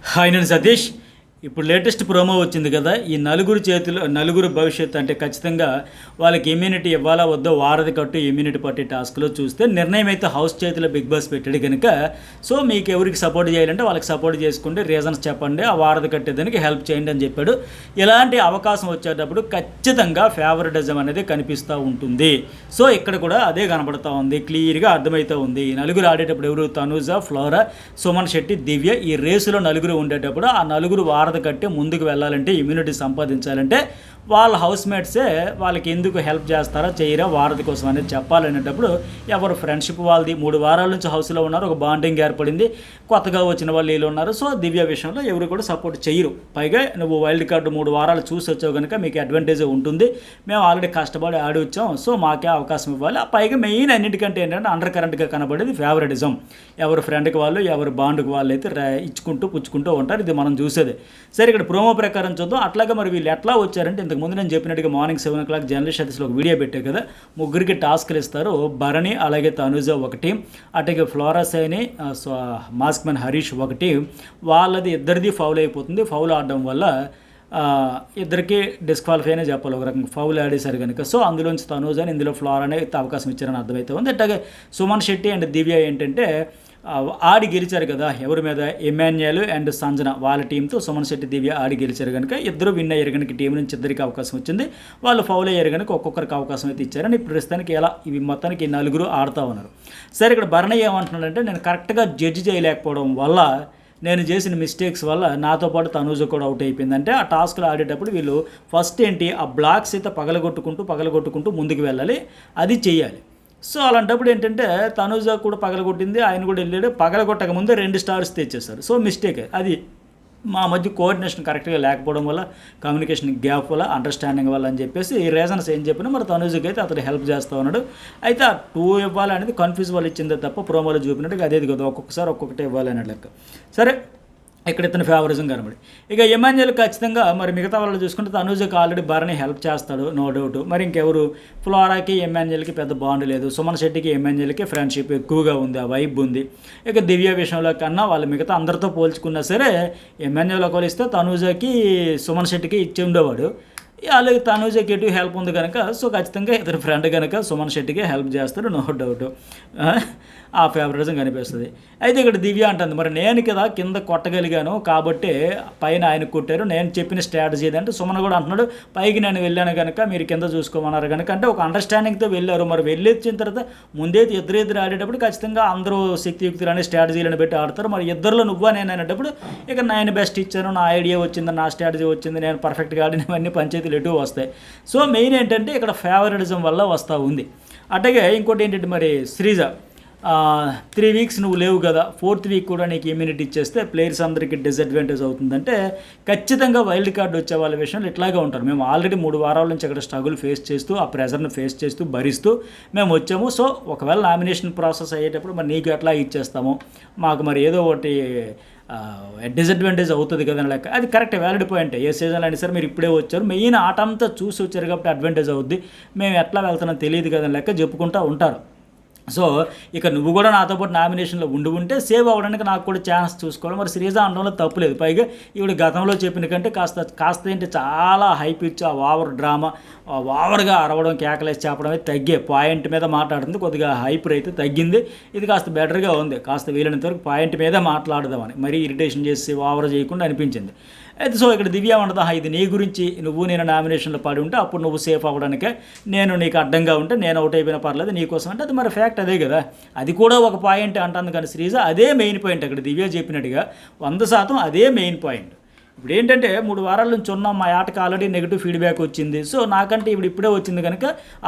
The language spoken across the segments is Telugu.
హాయ్ నేను సతీష్. ఇప్పుడు లేటెస్ట్ ప్రోమో వచ్చింది కదా, ఈ నలుగురు భవిష్యత్తు అంటే ఖచ్చితంగా వాళ్ళకి ఇమ్యూనిటీ ఇవ్వాలా వద్దో వారధి కట్టు ఇమ్యూనిటీ పట్టే టాస్క్లో చూస్తే నిర్ణయం అయితే హౌస్ చేతిలో బిగ్ బాస్ పెట్టాడు కనుక, సో మీకు ఎవరికి సపోర్ట్ చేయాలంటే వాళ్ళకి సపోర్ట్ చేసుకుంటే రీజన్స్ చెప్పండి, ఆ వారధి కట్టేదానికి హెల్ప్ చేయండి అని చెప్పాడు. ఇలాంటి అవకాశం వచ్చేటప్పుడు ఖచ్చితంగా ఫేవరెటిజం అనేది కనిపిస్తూ ఉంటుంది. సో ఇక్కడ కూడా అదే కనబడుతూ ఉంది, క్లియర్గా అర్థమవుతూ ఉంది. ఈ నలుగురు ఆడేటప్పుడు ఎవరు? తనూజ, ఫ్లోరా, సుమన్ శెట్టి, దివ్య. ఈ రేసులో నలుగురు ఉండేటప్పుడు ఆ నలుగురు వారధి కట్టి ముందుకు వెళ్ళాలంటే, ఇమ్యూనిటీ సంపాదించాలంటే వాళ్ళ హౌస్ మేట్సే వాళ్ళకి ఎందుకు హెల్ప్ చేస్తారా చేయరా వారధి కోసం అనేది చెప్పాలనేటప్పుడు ఎవరు ఫ్రెండ్షిప్ వాళ్ళది 3 వారాల నుంచి హౌస్లో ఉన్నారు, ఒక బాండింగ్ ఏర్పడింది, కొత్తగా వచ్చిన వాళ్ళు వీళ్ళు ఉన్నారు. సో దివ్య విషయంలో ఎవరు కూడా సపోర్ట్ చేయరు. పైగా నువ్వు వైల్డ్ కార్డు 3 వారాలు చూసి వచ్చావు కనుక మీకు అడ్వాంటేజ్ ఉంటుంది, మేము ఆల్రెడీ కష్టపడి ఆడి వచ్చాం, సో మాకే అవకాశం ఇవ్వాలి. పైగా మెయిన్ అన్నిటికంటే ఏంటంటే అండర్ కరెంట్గా కనబడేది ఫేవరెటిజం. ఎవరు ఫ్రెండ్కి వాళ్ళు, ఎవరు బాండ్కి వాళ్ళు అయితే ఇచ్చుకుంటూ పుచ్చుకుంటూ ఉంటారు. ఇది మనం చూసేది. సరే, ఇక్కడ ప్రోమో ప్రకారం చూద్దాం. అట్లాగే మరి వీళ్ళు ఎట్లా వచ్చారంటే, ఇంతకుముందు నేను చెప్పినట్టుగా మార్నింగ్ 7 o'clock జర్నలిస్ట్ అతిథిలో ఒక వీడియో పెట్టే కదా, ముగ్గురికి టాస్క్లు ఇస్తారు. భరణి అలాగే తనుజ ఒకటి, అట్లాగే flora Saini, mask man Harish ఒకటి. వాళ్ళది ఇద్దరిది ఫౌల్ అయిపోతుంది. ఫౌల్ ఆడడం వల్ల ఇద్దరికి డిస్క్వాలిఫై అనే చెప్పాలి, ఒక రకంగా ఫౌల్ ఆడేశారు కనుక. సో అందులోంచి తనూజ్ అని, ఇందులో ఫ్లోర్ అనే అవకాశం ఇచ్చారని అర్థమవుతుంది. అట్లాగే సుమన్ శెట్టి అండ్ దివ్య ఏంటంటే ఆడి గెలిచారు కదా, ఎవరి మీద? ఎమాన్యుయల్ అండ్ సంజన వాళ్ళ టీంతో సుమన్ శెట్టి, దివ్య ఆడి గెలిచారు కనుక ఇద్దరు విన్ అయ్యారు కనుక టీం నుంచి ఇద్దరికి అవకాశం వచ్చింది. వాళ్ళు ఫౌల్ అయ్యారు కనుక ఒక్కొక్కరికి అవకాశం అయితే ఇచ్చారని ఇప్పుడు ప్రస్తుతానికి ఎలా ఇవి మొత్తానికి 4 ఆడుతూ ఉన్నారు. సరే, ఇక్కడ భరణి ఏమంటున్నాడంటే, నేను కరెక్ట్గా జడ్జి చేయలేకపోవడం వల్ల, నేను చేసిన మిస్టేక్స్ వల్ల నాతో పాటు తనూజ కూడా అవుట్ అయిపోయిందంటే, ఆ టాస్క్లో ఆడేటప్పుడు వీళ్ళు ఫస్ట్ ఏంటి, ఆ బ్లాక్స్ అయితే పగలగొట్టుకుంటూ ముందుకు వెళ్ళాలి, అది చెయ్యాలి. సో అలాంటప్పుడు ఏంటంటే తనూజ కూడా పగలగొట్టింది, ఆయన కూడా వెళ్ళాడు. పగలగొట్టక ముందే 2 స్టార్స్ తెచ్చేస్తారు. సో మిస్టేక్ అది. మా మధ్య కోఆర్డినేషన్ కరెక్ట్గా లేకపోవడం వల్ల, కమ్యూనికేషన్ గ్యాప్ వల్ల, అండర్స్టాండింగ్ వల్ల అని చెప్పేసి ఈ రీజన్స్ ఏం చెప్పినా మరి తనూజకి అయితే అతను హెల్ప్ చేస్తూ ఉన్నాడు. అయితే ఆ 2 ఇవ్వాలనేది కన్ఫ్యూజ్ వాళ్ళు ఇచ్చిందే తప్ప ప్రోమోలో చూపినట్టుగా అదేది కదా, ఒక్కొక్కసారి ఒక్కొక్కటి ఇవ్వాలనే లెక్క. సరే, ఇక్కడ ఇతను ఫేవరిజం కనబడి, ఇక ఎమాన్యుయల్ ఖచ్చితంగా మరి మిగతా వాళ్ళు చూసుకుంటే తనూజకి ఆల్రెడీ భరణి హెల్ప్ చేస్తాడు, నో డౌట్. మరి ఇంకెవరు? ఫ్లోరాకి ఎమాన్యుయల్కి పెద్ద బాండ్ లేదు, సుమన్ శెట్టికి ఎమాన్యుయల్కి ఫ్రెండ్షిప్ ఎక్కువగా ఉంది, ఆ వైబ్ ఉంది. ఇక దివ్య విషయంలో కన్నా వాళ్ళు మిగతా అందరితో పోల్చుకున్నా సరే ఎమాన్యుయల్ ఒకరు ఇస్తే తనూజకి సుమన్ శెట్టికి ఇచ్చి ఉండేవాడు. అలాగే తనూజకి ఎటు హెల్ప్ ఉంది కనుక, సో ఖచ్చితంగా ఇతని ఫ్రెండ్ కనుక సుమన్ శెట్టికి హెల్ప్ చేస్తాడు, నో డౌట్. ఆ ఫేవరెటిజం కనిపిస్తుంది. అయితే ఇక్కడ దివ్య అంటుంది, మరి నేను కదా కింద కొట్టగలిగాను కాబట్టి పైన ఆయన కొట్టారు, నేను చెప్పిన స్ట్రాటజీ ఏదంటే, సుమన్ కూడా అంటున్నాడు పైకి నేను వెళ్ళాను కనుక మీరు కింద చూసుకోమన్నారు కనుక, అంటే ఒక అండర్స్టాండింగ్తో వెళ్ళారు. మరి వెళ్ళొచ్చిన తర్వాత ముందైతే ఇద్దరు ఆడేటప్పుడు ఖచ్చితంగా అందరూ శక్తియుక్తులు అనే స్ట్రాటజీలను పెట్టి ఆడతారు. మరి ఇద్దరిలో నువ్వా నేను అనేటప్పుడు ఇక నేను బెస్ట్ ఇచ్చాను, నా ఐడియా వచ్చింది, నా స్ట్రాటజీ వచ్చింది, నేను పర్ఫెక్ట్గా ఆడినవన్నీ పంచాయతీలు ఎటు వస్తాయి. సో మెయిన్ ఏంటంటే ఇక్కడ ఫేవరెటిజం వల్ల వస్తూ ఉంది. అట్లాగే ఇంకోటి ఏంటంటే, మరి శ్రీజ 3 weeks నువ్వు లేవు కదా, 4th week కూడా నీకు ఇమ్యూనిటీ ఇచ్చేస్తే ప్లేయర్స్ అందరికీ డిసడ్వాంటేజ్ అవుతుందంటే, ఖచ్చితంగా వైల్డ్ కార్డు వచ్చే వాళ్ళ విషయంలో ఇట్లాగే ఉంటారు. మేము ఆల్రెడీ 3 వారాల నుంచి అక్కడ స్ట్రగుల్ ఫేస్ చేస్తూ, ఆ ప్రెజర్ని ఫేస్ చేస్తూ భరిస్తూ మేము వచ్చాము. సో ఒకవేళ నామినేషన్ ప్రాసెస్ అయ్యేటప్పుడు మరి నీకు ఎట్లా ఇచ్చేస్తాము, మాకు మరి ఏదో ఒకటి డిసడ్వాంటేజ్ అవుతుంది కదా లెక్క. అది కరెక్ట్, వ్యాలిడ్ పాయింట్. ఏ సీజన్లో అయినా సరే మీరు ఇప్పుడే వచ్చారు, మెయిన్ ఆట అంతా చూసి వచ్చారు కాబట్టి అడ్వాంటేజ్ అవుద్ది, మేము ఎట్లా వెళ్తున్నాం తెలియదు కదా లెక్క చెప్పుకుంటూ ఉంటారు. సో ఇక నువ్వు కూడా నాతో పాటు నామినేషన్లో ఉంటే సేవ్ అవ్వడానికి నాకు కూడా ఛాన్స్ చూసుకోవాలి. మరి శ్రీజ అనడంలో తప్పులేదు. పైగా ఈవిడ గతంలో చెప్పిన కంటే కాస్త ఏంటి చాలా హైప్ ఇచ్చి ఆ ఓవర్ డ్రామా, ఓవర్గా అరవడం, కేకలేసి చెప్పడం అయితే తగ్గే పాయింట్ మీద మాట్లాడుతుంది. కొద్దిగా హైప్ అయితే తగ్గింది. ఇది కాస్త బెటర్గా ఉంది. కాస్త వీలైనంత వరకు పాయింట్ మీద మాట్లాడదామని, మరీ ఇరిటేషన్ చేసి ఓవర్ చేయకుండా అనిపించింది. అయితే సో ఇక్కడ దివ్య ఉండదా, ఇది నీ గురించి, నువ్వు నేను నామినేషన్లో పడి ఉంటే అప్పుడు నువ్వు సేఫ్ అవ్వడానికే, నేను నీకు అడ్డంగా ఉంటే నేను అవుట్ అయిపోయినా పర్లేదు నీకోసం అంటే, అది మరి ఫ్యాక్ట్ అదే కదా. అది కూడా ఒక పాయింట్ అంటుంది కానీ శ్రీజ అదే మెయిన్ పాయింట్. అక్కడ దివ్య చెప్పినట్టుగా 100% అదే మెయిన్ పాయింట్. ఇప్పుడు ఏంటంటే 3 వారాల నుంచి ఉన్నాం, మా ఆటకి ఆల్రెడీ నెగిటివ్ ఫీడ్బ్యాక్ వచ్చింది. సో నాకంటే ఇప్పుడే వచ్చింది కనుక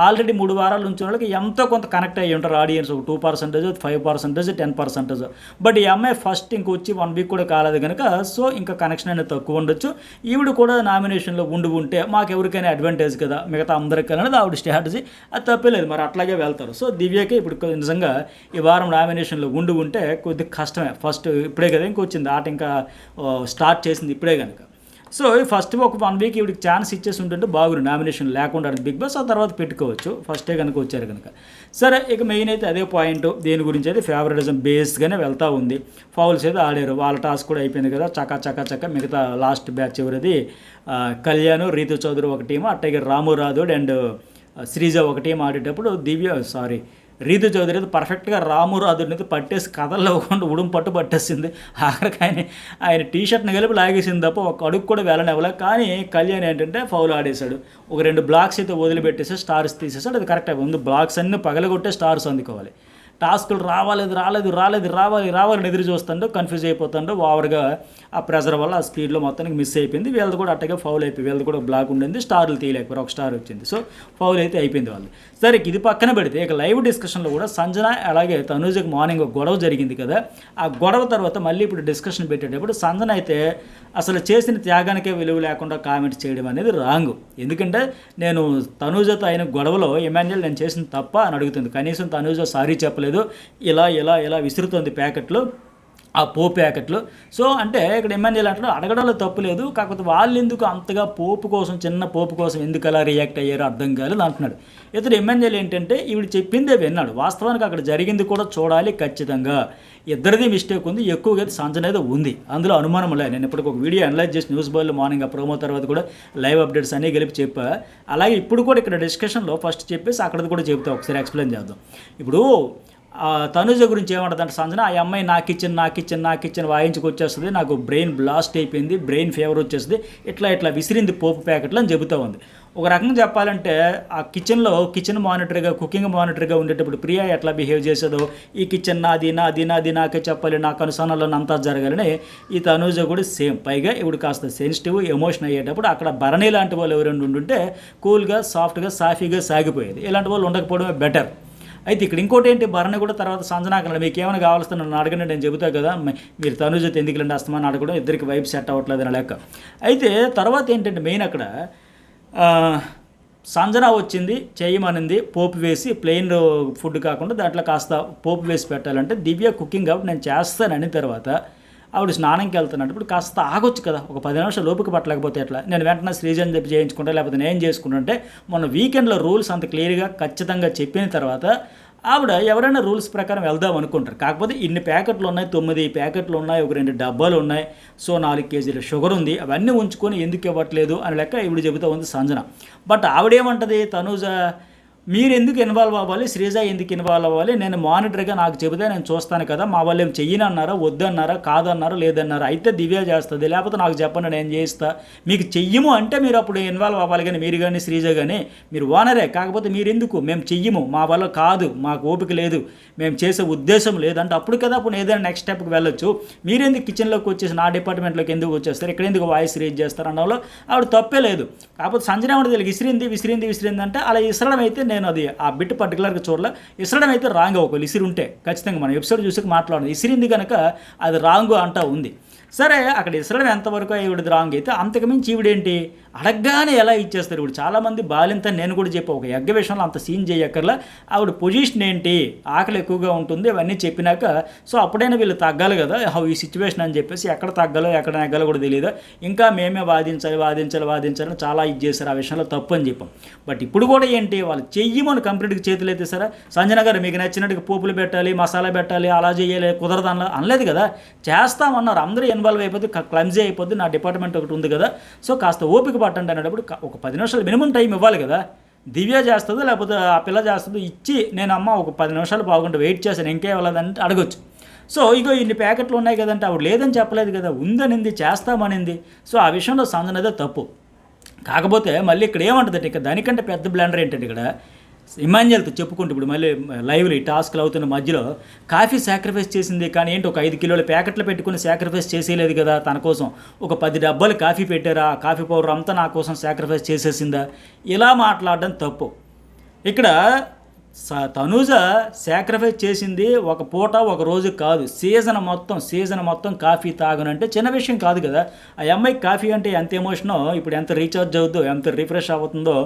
ఆల్రెడీ 3 వారాల నుంచి వాళ్ళకి ఎంతో కొంత కనెక్ట్ అయ్యి ఉంటారు ఆడియన్స్, ఒక 2%, 5%, 10%. బట్ ఈ అమ్మాయి ఫస్ట్ ఇంకొచ్చి 1 week కూడా కాలేదు కనుక, సో ఇంకా కనెక్షన్ అనేది తక్కువ ఉండొచ్చు. ఈవిడ కూడా నామినేషన్లో ఉంటే మాకెవరికైనా అడ్వాంటేజ్ కదా, మిగతా అందరికీ అనేది ఆవిడ స్ట్రాటజీ, అది తప్పలేదు. మరి అట్లాగే వెళ్తారు. సో దివ్యకి ఇప్పుడు నిజంగా ఈ వారం నామినేషన్లో ఉంటే కొద్దిగా కష్టమే. ఫస్ట్ ఇప్పుడే కదా ఇంకొచ్చింది ఆట, ఇంకా స్టార్ట్ చేసింది ఇప్పుడే కనుక. సో ఫస్ట్ ఒక 1 వీక్ ఇవిడికి ఛాన్స్ ఇచ్చేసి ఉంటుంటే బాగుంది, నామినేషన్ లేకుండా బిగ్ బాస్ ఆ తర్వాత పెట్టుకోవచ్చు ఫస్టే కనుక వచ్చారు కనుక. సరే, ఇక మెయిన్ అయితే అదే పాయింట్, దేని గురించి అయితే ఫేవరెటిజం బేస్గానే వెళ్తూ ఉంది. ఫౌల్స్ అయితే ఆడారు, వాళ్ళ టాస్క్ కూడా అయిపోయింది కదా, చక్క మిగతా లాస్ట్ బ్యాచ్ ఎవరిది కళ్యాణ్, రీతు చౌదరి ఒక టీము, అట్టగే రాము రాథోడ్ అండ్ శ్రీజ ఒక టీం ఆడేటప్పుడు రీతు చౌదరి అయితే పర్ఫెక్ట్గా రాము రాథోడ్ని అయితే పట్టేసి కథల్లో ఇవ్వకుండా ఉడుం పట్టేసింది. ఆఖరికి ఆయన టీ షర్ట్ని కలిపి లాగేసింది తప్ప ఒక అడుగు కూడా వెళ్ళనివ్వలే. కానీ కళ్యాణ్ ఏంటంటే ఫౌల్ ఆడేశాడు, ఒక 2 బ్లాక్స్ అయితే వదిలిపెట్టేసి స్టార్స్ తీసేసాడు. అది కరెక్టే, ముందు బ్లాక్స్ అన్నీ పగలగొట్టే స్టార్స్ అందుకోవాలి. టాస్కులు రావాలని ఎదురు చూస్తుండో కన్ఫ్యూజ్ అయిపోతుండో ఓవర్గా ఆ ప్రెజర్ వల్ల ఆ స్పీడ్లో మొత్తానికి మిస్ అయిపోయింది. వీళ్ళది కూడా అట్టగా ఫౌల్ అయిపోయి, వీళ్ళది కూడా బ్లాక్ ఉండింది, స్టార్లు తీయలేకపోయారు, ఒక స్టార్ వచ్చింది. సో ఫౌల్ అయితే అయిపోయింది వాళ్ళు. సరే, ఇది పక్కన పెడితే ఇక లైవ్ డిస్కషన్లో కూడా సంజన అలాగే తనూజకి మార్నింగ్ ఒక గొడవ జరిగింది కదా, ఆ గొడవ తర్వాత మళ్ళీ ఇప్పుడు డిస్కషన్ పెట్టేటప్పుడు సంజన అయితే అసలు చేసిన త్యాగానికే విలువ లేకుండా కామెంట్స్ చేయడం అనేది రాంగ్. ఎందుకంటే నేను తనూజతో అయిన గొడవలో ఎమాన్యుయల్ నేను చేసిన తప్ప అని అడుగుతుంది. కనీసం తనూజ సారీ చెప్పలేదు, ఇలా విసురుతుంది ప్యాకెట్లు, ఆ పోపు ప్యాకెట్లు. సో అంటే ఇక్కడ ఎమ్మెల్యేలు అంటే అడగడంలో తప్పు లేదు, కాకపోతే వాళ్ళు ఎందుకు అంతగా చిన్న పోపు కోసం ఎందుకు అలా రియాక్ట్ అయ్యారో అర్థం కాలేదు అంటున్నాడు. ఇతడు ఎమ్మెల్యేలు ఏంటంటే ఈవిడ చెప్పిందే విన్నాడు, వాస్తవానికి అక్కడ జరిగింది కూడా చూడాలి ఖచ్చితంగా. ఇద్దరిది మిస్టేక్ ఉంది, ఎక్కువగా సంజన అయితే ఉంది, అందులో అనుమానం లేదు. నేను ఇప్పటికి ఒక వీడియో అనలైజ్ చేసి న్యూస్ బాల్లో మార్నింగ్ ఆ ప్రోమో తర్వాత కూడా లైవ్ అప్డేట్స్ అన్నీ కలిపి చెప్పా. అలాగే ఇప్పుడు కూడా ఇక్కడ డిస్కషన్లో ఫస్ట్ చెప్పేసి అక్కడది కూడా చెప్తా, ఒకసారి ఎక్స్ప్లెయిన్ చేద్దాం. ఇప్పుడు తనుజ గురించి ఏమంటుందంటే సంజన, ఆ అమ్మాయి నాకు ఇచ్చిన వాయించుకొచ్చేస్తుంది, నాకు బ్రెయిన్ బ్లాస్ట్ అయిపోయింది, బ్రెయిన్ ఫీవర్ వచ్చేస్తుంది, ఇట్లా విసిరింది పోపు ప్యాకెట్లు అని చెబుతూ ఉంది. ఒక రకంగా చెప్పాలంటే ఆ కిచెన్ మానిటర్గా, కుకింగ్ మానిటర్గా ఉండేటప్పుడు ప్రియా ఎట్లా బిహేవ్ చేసేదో, ఈ కిచెన్ నాది నాకే చెప్పాలి, నాకు అనుసరణలో అంతా జరగాలని ఈ తనుజ కూడా సేమ్. పైగా ఇప్పుడు కాస్త సెన్సిటివ్ ఎమోషన్ అయ్యేటప్పుడు అక్కడ భరణి లాంటి వాళ్ళు ఎవరైనా ఉండుంటే కూల్గా సాఫ్ట్గా సాఫీగా సాగిపోయేది. ఇలాంటి వాళ్ళు ఉండకపోవడమే బెటర్. అయితే ఇక్కడ ఇంకోటి ఏంటి, భరణి కూడా తర్వాత సంజనాకరణ మీకు ఏమైనా కావాల్సిన నన్ను అడగండి, నేను చెబుతా కదా, మీరు తనుజతో ఎందుకులండి అస్తమాన్ని అడగడం, ఇద్దరికి వైపు సెట్ అవ్వట్లేదు అని లెక్క. అయితే తర్వాత ఏంటంటే మెయిన్ అక్కడ సంజన వచ్చింది, చేయమనింది పోపు వేసి, ప్లెయిన్ ఫుడ్ కాకుండా దాంట్లో కాస్త పోపు వేసి పెట్టాలంటే దివ్య కుకింగ్ కాబట్టి నేను చేస్తానని తర్వాత ఆవిడ స్నానంకి వెళ్తున్నట్టు ఇప్పుడు కాస్త ఆగొచ్చు కదా, ఒక 10 నిమిషాలు లోపుకి పట్టలేకపోతే ఎట్లా, నేను వెంటనే శ్రీజన్ చెప్పి చేయించుకుంటా లేకపోతే నేను చేసుకుంటుంటే, మొన్న వీకెండ్లో రూల్స్ అంత క్లియర్గా ఖచ్చితంగా చెప్పిన తర్వాత ఆవిడ ఎవరైనా రూల్స్ ప్రకారం వెళ్దాం అనుకుంటారు. కాకపోతే ఇన్ని ప్యాకెట్లు ఉన్నాయి, 9 ప్యాకెట్లు ఉన్నాయి, ఒక 2 డబ్బాలు ఉన్నాయి, సో 4 కేజీల షుగర్ ఉంది, అవన్నీ ఉంచుకొని ఎందుకు ఇవ్వట్లేదు అని లెక్క ఇవిడ చెబుతూ ఉంది సంజన. బట్ ఆవిడేమంటది, తనూజ మీరు ఎందుకు ఇన్వాల్వ్ అవ్వాలి, శ్రీజ ఎందుకు ఇన్వాల్వ్ అవ్వాలి, నేను మానిటర్గా నాకు చెబితే నేను చూస్తాను కదా, మా వాళ్ళు ఏం చెయ్యనన్నారా, వద్దన్నారా, కాదన్నారా, లేదన్నారా, అయితే దివ్య చేస్తుంది, లేకపోతే నాకు చెప్పండి నేను చేస్తా, మీకు చెయ్యము అంటే మీరు అప్పుడు ఇన్వాల్వ్ అవ్వాలి. కానీ మీరు కానీ శ్రీజ కానీ మీరు ఓనరే, కాకపోతే మీరు ఎందుకు మేము చెయ్యము, మా వల్ల కాదు, మాకు ఓపిక లేదు, మేము చేసే ఉద్దేశం లేదంటే అప్పుడు కదా అప్పుడు ఏదైనా నెక్స్ట్ స్టెప్కి వెళ్ళొచ్చు. మీరెందుకు కిచెన్లోకి వచ్చేసి నా డిపార్ట్మెంట్లోకి ఎందుకు వచ్చేస్తారు, ఇక్కడ ఎందుకు వాయిస్ రేజ్ చేస్తారు అనడంలో ఆవిడ తప్పే లేదు. కాకపోతే సంజన ఆవిడ విసిరింది అంటే అలా ఇసరడం అయితే నేను అది ఆ బిట్ పర్టికులర్గా చూడలే. ఇసరడం అయితే రాంగ్, ఒకవేళ ఇసిరి ఉంటే ఖచ్చితంగా మనం ఎపిసోడ్ చూసి మాట్లాడదు, ఇసిరింది కనుక అది రాంగ్ అంటా ఉంది. సరే, అక్కడ ఇసరడం ఎంతవరకు ఈవిడది రాంగ్ అయితే అంతకుమించి ఈవిడేంటి అడగగానే ఎలా ఇచ్చేస్తారు. ఇప్పుడు చాలామంది బాలింత నేను కూడా చెప్పా, ఒక ఎగ్గ విషయంలో అంత సీన్ చేయక్కర్లా, ఆవిడ పొజిషన్ ఏంటి, ఆకలి ఎక్కువగా ఉంటుంది, అవన్నీ చెప్పినాక సో అప్పుడైనా వీళ్ళు తగ్గాలి కదా, ఈ సిచ్యువేషన్ అని చెప్పేసి ఎక్కడ తగ్గాలో ఎక్కడ నెగ్గాలో కూడా తెలియదు. ఇంకా మేమే వాదించాలని చాలా ఇది చేశారు, ఆ విషయంలో తప్పు అని చెప్పాం. బట్ ఇప్పుడు కూడా ఏంటి, వాళ్ళు చెయ్యమని కంప్లీట్గా చేతులు ఎత్తేసారా, సంజన గారు మీకు నచ్చినట్టుగా పోపులు పెట్టాలి, మసాలా పెట్టాలి, అలా చేయాలి, కుదరదు అనలేదు కదా, చేస్తామన్నారు. అందరూ ఇన్వాల్వ్ అయిపోతే క్లమ్జీ అయిపోద్ది, నా డిపార్ట్మెంట్ ఒకటి ఉంది కదా, సో కాస్త ఓపిక పట్టండి అనేటప్పుడు ఒక 10 నిమిషాలు మినిమం టైం ఇవ్వాలి కదా. దివ్య చేస్తుందో లేకపోతే ఆ పిల్ల చేస్తుందో ఇచ్చి నేను అమ్మ ఒక 10 నిమిషాలు బాగుంటే వెయిట్ చేశాను ఇంకే ఇవ్వలేదంటే అడగొచ్చు. సో ఇగో ఇన్ని ప్యాకెట్లు ఉన్నాయి కదంటే ఆవిడ లేదని చెప్పలేదు కదా, ఉందనింది, చేస్తామనింది. సో ఆ విషయంలో సంజనదే తప్పు. కాకపోతే మళ్ళీ ఇక్కడ ఏమంటుందంటే ఇక దానికంటే పెద్ద బ్లండర్ ఏంటంటే ఇక్కడ ఇమాన్యుయల్తో చెప్పుకుంటూ ఇప్పుడు మళ్ళీ లైవ్లో ఈ టాస్క్లు అవుతున్న మధ్యలో కాఫీ సాక్రిఫైస్ చేసింది, కానీ ఏంటి ఒక 5 కిలోల ప్యాకెట్లు పెట్టుకుని సాక్రిఫైస్ చేసేయలేదు కదా, తన కోసం ఒక 10 డబ్బాలు కాఫీ పెట్టారా, కాఫీ పౌడర్ అంతా నా కోసం సాక్రిఫైస్ చేసేసిందా, ఇలా మాట్లాడడం తప్పు. ఇక్కడ తనూజ సాక్రిఫైస్ చేసింది ఒక పూట ఒక రోజు కాదు, సీజన్ మొత్తం కాఫీ తాగనంటే చిన్న విషయం కాదు కదా. ఆ అమ్మాయికి కాఫీ అంటే ఎంత ఎమోషనో, ఇప్పుడు ఎంత రీఛార్జ్ అవుతుందో, ఎంత రిఫ్రెష్ అవుతుందో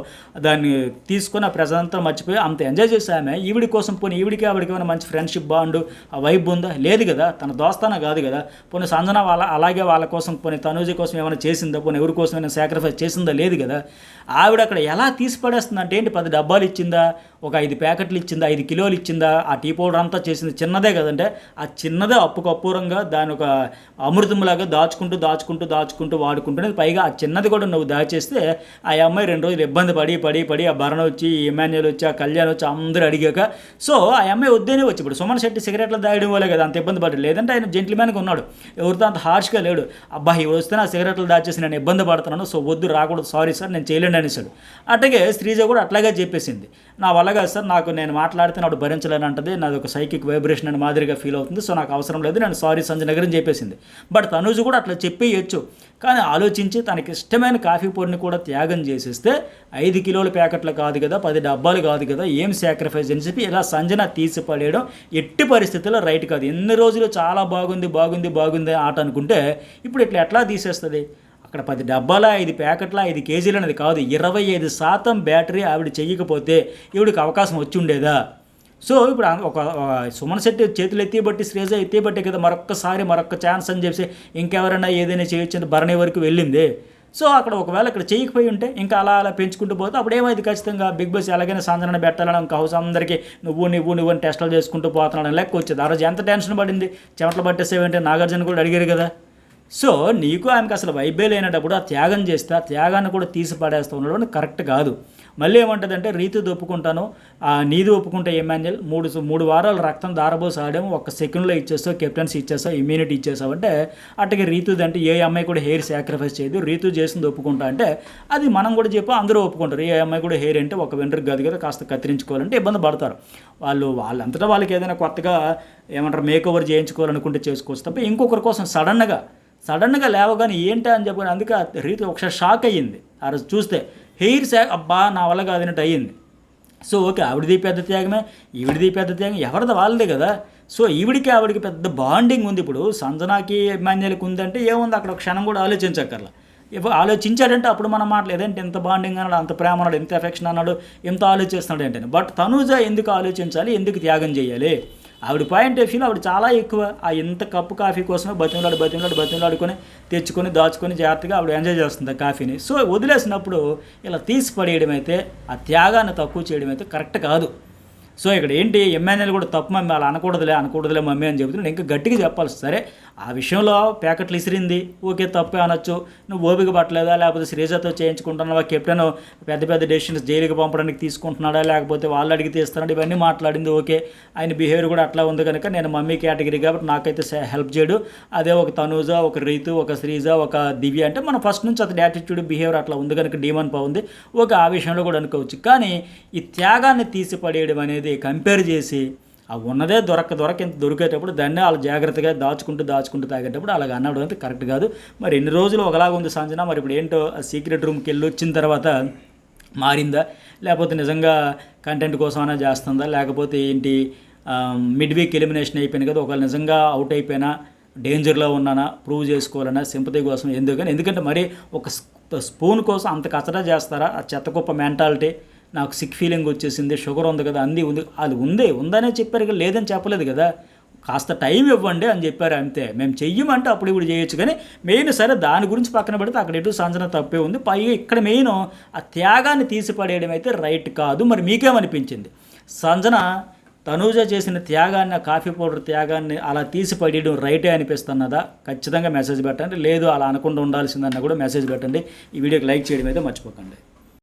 దాన్ని తీసుకొని ఆ ప్రజలంతా మర్చిపోయి అంత ఎంజాయ్ చేసే ఆమె ఈవిడి కోసం పోనీ ఈవిడికి ఆవిడికి ఏమైనా మంచి ఫ్రెండ్షిప్ బాండు ఆ వైబ్ ఉందా? లేదు కదా. తన దోస్తాన కాదు కదా. పోనీ సంజన అలాగే వాళ్ళ కోసం పోనీ తనూజ కోసం ఏమైనా చేసిందా, పోనీ ఎవరి కోసం ఏమైనా సాక్రిఫైస్ చేసిందా? లేదు కదా. ఆవిడ అక్కడ ఎలా తీసి పడేస్తుంది అంటే ఏంటి, 10 డబ్బాలు ఇచ్చిందా, ఒక 5 ప్యాకెట్లు ఇచ్చిందా, 5 కిలోలు ఇచ్చిందా, ఆ టీ పౌడర్ అంతా చేసింది చిన్నదే కదంటే ఆ చిన్నదే అప్పురంగా దాని ఒక అమృతంలాగా దాచుకుంటూ వాడుకుంటున్నది. పైగా ఆ చిన్నది కూడా నువ్వు దాచేస్తే ఆ అమ్మాయి 2 రోజులు ఇబ్బంది పడి ఆ భరణ వచ్చి, ఇమాన్యుల్ వచ్చి, ఆ కళ్యాణ్ వచ్చి అందరూ అడిగాక సో ఆ అమ్మాయి వద్దేనే వచ్చి ఇప్పుడు సుమన్ శెట్టి సిగరెట్లు దాయడం వల్లే కదా అంత ఇబ్బంది పడ్డాడు. లేదంటే ఆయన జెంట్మెన్గా ఉన్నాడు, ఎవరితో అంత హార్ష్గా లేడు. అబ్బాయి ఇవి వస్తే నా సిగరెట్లు దాచేసి నేను ఇబ్బంది పడుతున్నాను, సో వద్దు రాకూడదు, సారీ సార్ నేను చేయలేండి అనేసాడు. అట్లాగే శ్రీజ కూడా అట్లాగే చెప్పేసింది, నా వల్ల కాదు సార్, నేను మాట్లాడితే నాడు భరించలేని అంటది, నాది ఒక సైకిక్ వైబ్రేషన్ అని మాదిరిగా ఫీల్ అవుతుంది, సో నాకు అవసరం లేదు, నేను సారీ సంజయ్ నగర్ అని చెప్పేసింది. బట్ తనూజు కూడా అట్లా చెప్పేయచ్చు, కానీ ఆలోచించి తనకి ఇష్టమైన కాఫీ పొడిని కూడా త్యాగం చేసేస్తే 5 కిలోల ప్యాకెట్లు కాదు కదా, 10 డబ్బాలు కాదు కదా, ఏం సాక్రిఫైస్ అని చెప్పి ఇలా సంజన తీసి పడేయడం ఎట్టి పరిస్థితుల్లో రైట్ కాదు. ఎన్ని రోజులు చాలా బాగుంది ఆట అనుకుంటే ఇప్పుడు ఇట్లా ఎట్లా తీసేస్తుంది? అక్కడ 10 డబ్బాల 5 ప్యాకెట్ల 5 కేజీలు అనేది కాదు, 25% బ్యాటరీ ఆవిడ చెయ్యకపోతే ఈవిడికి అవకాశం వచ్చి ఉండేదా? సో ఇప్పుడు ఒక సుమన్ శెట్టి చేతులు ఎత్తిబట్టి శ్రీజ ఎత్తిబట్టే కదా మరొక్క ఛాన్స్ అని చెప్పి ఇంకెవరైనా ఏదైనా చేయొచ్చని భరణి వరకు వెళ్ళింది. సో అక్కడ ఒకవేళ ఇక్కడ చేయకపోయి ఉంటే ఇంకా అలా పెంచుకుంటూ పోతే అప్పుడు ఏమైంది, ఖచ్చితంగా బిగ్ బాస్ ఎలాగైనా సంజన పెట్టాలని ఇంకా హౌస్ అందరికీ నువ్వు అని టెస్టులు చేసుకుంటూ పోతున్నాడని లెక్క వచ్చేది. ఆ రోజు ఎంత టెన్షన్ పడింది, చెమటలు పట్టేసేవంటే నాగార్జున కూడా అడిగారు కదా. సో నీకు ఆమెకు అసలు వైబే లేనప్పుడు ఆ త్యాగం చేస్తే ఆ త్యాగాన్ని కూడా తీసి పడేస్తూ ఉండడం కరెక్ట్ కాదు. మళ్ళీ ఏమంటుందంటే రీతుది ఒప్పుకుంటాను, నీది ఒప్పుకుంటే ఇమాన్యుల్ 3 వారాలు రక్తం దారబోసి ఆడాము, 1 సెకండ్లో ఇచ్చేస్తావు, కెప్టెన్సీ ఇచ్చేస్తావు, ఇమ్యూనిటీ ఇచ్చేసావు అంటే అట్టగే రీతుది అంటే ఏ అమ్మాయి కూడా హెయిర్ సాక్రిఫైస్ చేయదు, రీతు చేసింది ఒప్పుకుంటా అంటే అది మనం కూడా చెప్పి అందరూ ఒప్పుకుంటారు. ఏ అమ్మాయి కూడా హెయిర్ అంటే ఒక వెంట్రుకు గది కదా కాస్త కత్తిరించుకోవాలంటే ఇబ్బంది పడతారు. వాళ్ళంతటా వాళ్ళకి ఏదైనా కొత్తగా ఏమంటారు మేక్ ఓవర్ చేయించుకోవాలనుకుంటే చేసుకోవచ్చు తప్ప ఇంకొకరి కోసం సడన్గా లేవగానే ఏంటా అని చెప్పని అందుకే రీతి ఒకసారి షాక్ అయ్యింది. ఆ రోజు చూస్తే హెయిర్ అబ్బా నా వల్ల కాదన్నట్టు అయ్యింది. సో ఓకే ఆవిడది పెద్ద త్యాగమే, ఈవిడిది పెద్ద త్యాగం, ఎవరిది వాళ్ళదే కదా. సో ఆవిడికి పెద్ద బాండింగ్ ఉంది. ఇప్పుడు సంజనాకి ఇమాన్యుల్కి ఉందంటే ఏముంది, అక్కడ ఒక క్షణం కూడా ఆలోచించక్కర్లా. ఆలోచించాడంటే అప్పుడు మనం మాట్లాడేదంటే ఎంత బాండింగ్ అన్నాడు, అంత ప్రేమ అన్నాడు, ఎంత ఎఫెక్షన్ అన్నాడు, ఎంత ఆలోచిస్తున్నాడు ఏంటని. బట్ తనూజ ఎందుకు ఆలోచించాలి, ఎందుకు త్యాగం చేయాలి? ఆవిడ పాయింట్ ఆఫ్ వ్యూలో ఆవిడ చాలా ఎక్కువ. ఆ ఇంత కప్పు కాఫీ కోసమే బతిమలాడుకొని తెచ్చుకొని దాచుకొని జాగ్రత్తగా ఆవిడ ఎంజాయ్ చేస్తుంది ఆ కాఫీని. సో వదిలేసినప్పుడు ఇలా తీసి పడేయడం అయితే, ఆ త్యాగాన్ని తక్కువ చేయడం అయితే కరెక్ట్ కాదు. సో ఇక్కడ ఏంటి, ఎమ్మెల్యేలు కూడా తప్పు మమ్మీ అలా అనకూడదులే మమ్మీ అని చెబుతున్నాడు. ఇంకా గట్టిగా చెప్పాలి. సరే ఆ విషయంలో ప్యాకెట్లు ఇసిరింది, ఓకే తప్పే అనొచ్చు. నువ్వు ఓపిక పట్టలేదా, లేకపోతే శ్రీజతో చేయించుకుంటున్నావా, కెప్టెన్ పెద్ద డెసిషన్స్ జైలుకి పంపడానికి తీసుకుంటున్నాడా, లేకపోతే వాళ్ళు అడిగితే ఇస్తున్నాడు, ఇవన్నీ మాట్లాడింది ఓకే. ఆయన బిహేవియర్ కూడా అట్లా ఉంది కనుక నేను మమ్మీ కేటగిరీ కాబట్టి నాకైతే హెల్ప్ చేయడు. అదే ఒక తనూజ, ఒక రీతు, ఒక శ్రీజ, ఒక దివ్య అంటే మన ఫస్ట్ నుంచి అతని యాటిట్యూడ్ బిహేవియర్ అట్లా ఉంది కనుక డీమన్ బాగుంది ఓకే, ఆ విషయంలో కూడా అనుకోవచ్చు. కానీ ఈ త్యాగాన్ని తీసి పడేయడం అనేది కంపేర్ చేసి ఆ ఉన్నదే దొరికేటప్పుడు దాన్ని వాళ్ళు జాగ్రత్తగా దాచుకుంటూ తాగేటప్పుడు అలాగ అనడం అయితే కరెక్ట్ కాదు. మరి ఎన్ని రోజులు ఒకలాగా ఉంది సంజన, మరి ఇప్పుడు ఏంటో సీక్రెట్ రూమ్కి వెళ్ళి వచ్చిన తర్వాత మారిందా, లేకపోతే నిజంగా కంటెంట్ కోసమైనా చేస్తుందా, లేకపోతే ఏంటి మిడ్ వీక్ ఎలిమినేషన్ అయిపోయింది కదా, ఒకవేళ నిజంగా అవుట్ అయిపోయినా డేంజర్లో ఉన్నానా ప్రూవ్ చేసుకోవాలన్నా సింపతి కోసం ఎందుకంటే మరి ఒక స్పూన్ కోసం అంత కచ్చడా చేస్తారా? ఆ చెత్తకుప్ప మెంటాలిటీ, నాకు సిక్ ఫీలింగ్ వచ్చేసింది, షుగర్ ఉంది కదా, అది ఉందనే చెప్పారు కదా, లేదని చెప్పలేదు కదా. కాస్త టైం ఇవ్వండి అని చెప్పారు అంతే. మేము చెయ్యమంటే అప్పుడు ఇప్పుడు చేయొచ్చు, కానీ మెయిన్ సరే దాని గురించి పక్కన పెడితే అక్కడ ఎటు సంజన తప్పే ఉంది. పైగా ఇక్కడ మెయిన్ ఆ త్యాగాన్ని తీసిపడేయడం అయితే రైట్ కాదు. మరి మీకేమనిపించింది, సంజన తనూజ చేసిన త్యాగాన్ని, కాఫీ పౌడర్ త్యాగాన్ని అలా తీసిపడేయడం రైటే అనిపిస్తున్నదా? ఖచ్చితంగా మెసేజ్ పెట్టండి. లేదు అలా అనకుండా ఉండాల్సిందన్నా కూడా మెసేజ్ పెట్టండి. ఈ వీడియోకి లైక్ చేయడం అయితే మర్చిపోకండి.